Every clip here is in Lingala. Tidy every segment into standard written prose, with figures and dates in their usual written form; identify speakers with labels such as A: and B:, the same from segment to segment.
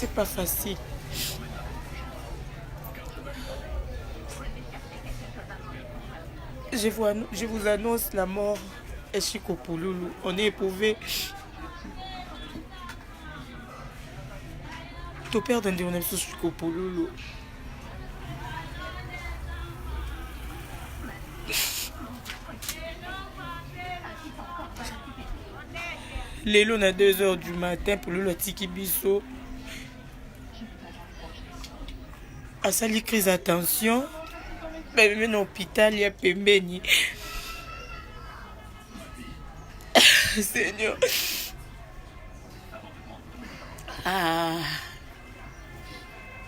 A: c'est pas facile. Je vous annonce la mort. Eshiko Pouloulou, on est éprouvé. Ton père d'un déonel sur Eshiko Pouloulou. Lélo, on a 2 h du matin pour le tiki biso. À ça, les crises attention. Mais même dans l'hôpital, il y a Pembeni. Seigneur. Ah.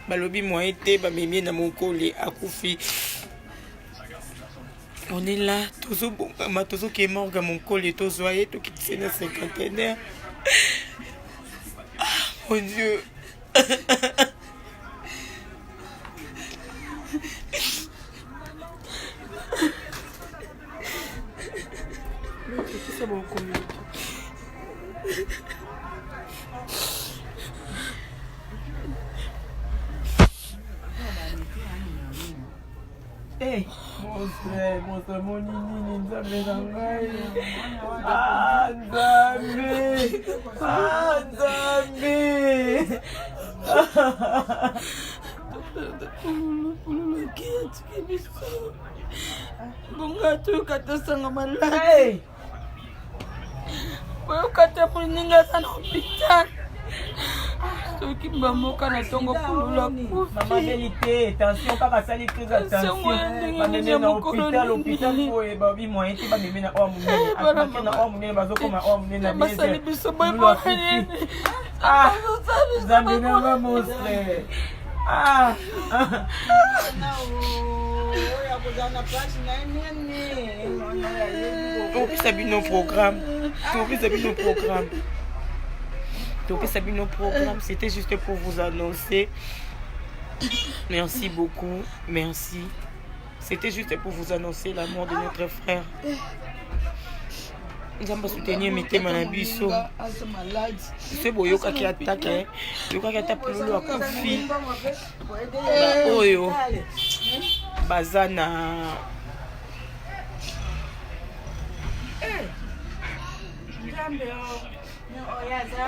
A: Balobi moi été, bah mémé na mon collé à Koufi. On est là, Tozo ma Tozo qui est mort dans mon collé, Tozo aïe, tout qui est dans cinquantenaire. Ah, mon Dieu. C'est mon collé. Hey, mon frère, mon nini, Nzambe Nangai. Ah, Nzambe. Ah, Nzambe. Pouloulou, qui a-t-il biso? Bonga tu kata sanga malade. Boyo kata pour ninga sana hôpital. Soki mbamoka na tongo Pouloulou.
B: Maman vérité, attention kaka sali crise attention. Ba meme na hôpital pour e ba bi moyen ti ba meme na o munene. Ataka na o munene bazokoma o munene na
A: bese. Basali biso boy boy.
B: Ah, Nzambe na monstre. Ah. C'était juste pour vous annoncer. Merci beaucoup, merci. C'était juste pour vous annoncer la mort de notre frère. Nous allons soutenir mes manabiso. C'est beau, yoka qui attaque, yoka qui attaque Pouloulou à Koufi. Oyo, Bazana.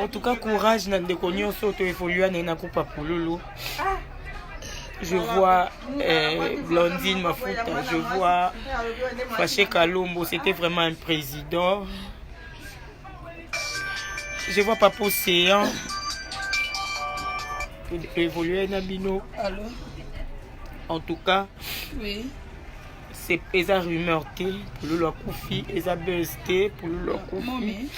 B: En tout cas, courage, n'a déconnu, surtout évoluer à Nenakoupa Pouloulou. Je vois Blondine Mafuta, je vois Faché Kalombo, c'était vraiment un président. Je vois Papa Océan. Évoluer Nabino. En tout cas,
A: oui.
B: C'est esa rumeur pour le Koufi, esa BST pour le Koufi.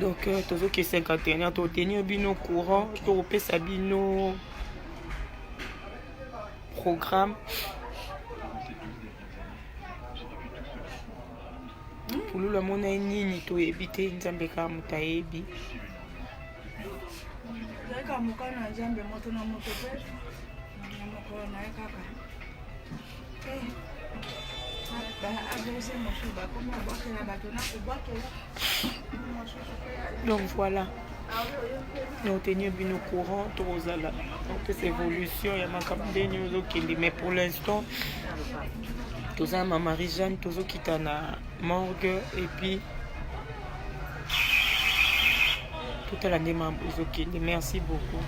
B: Donc, toujours qui est 51 ans, tu as tenu bino courant, tu as repéré bino programme. Pour le monde a ni to éviter Nzambe ka mutaebi. Donc voilà, nous tenions bien au courant, tous à la ces évolutions, il y a ma mais pour l'instant, tous à ma Marie-Jeanne, tous qui sont à morgue et puis toute l'année, merci beaucoup.